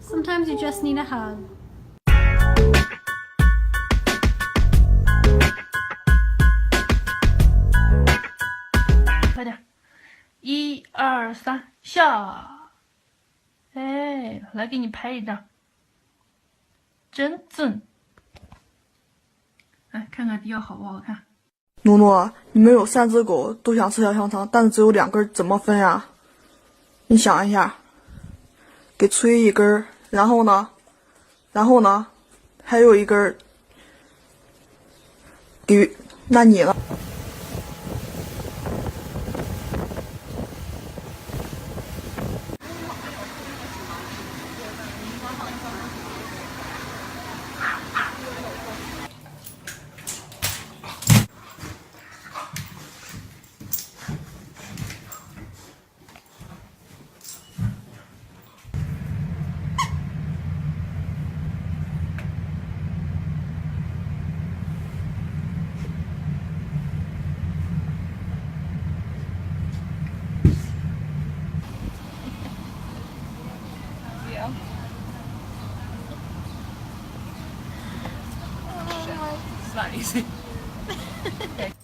Sometimes you just need a hug. 快点，1、2、3，下！哎，来给你拍一张，真准！来看看迪奥好不好看？诺诺，你们有3只狗都想吃小香肠，但是只有2根，怎么分呀？你想一下，给吹1根，然后呢，还有1根，那你呢？It's not easy. Okay.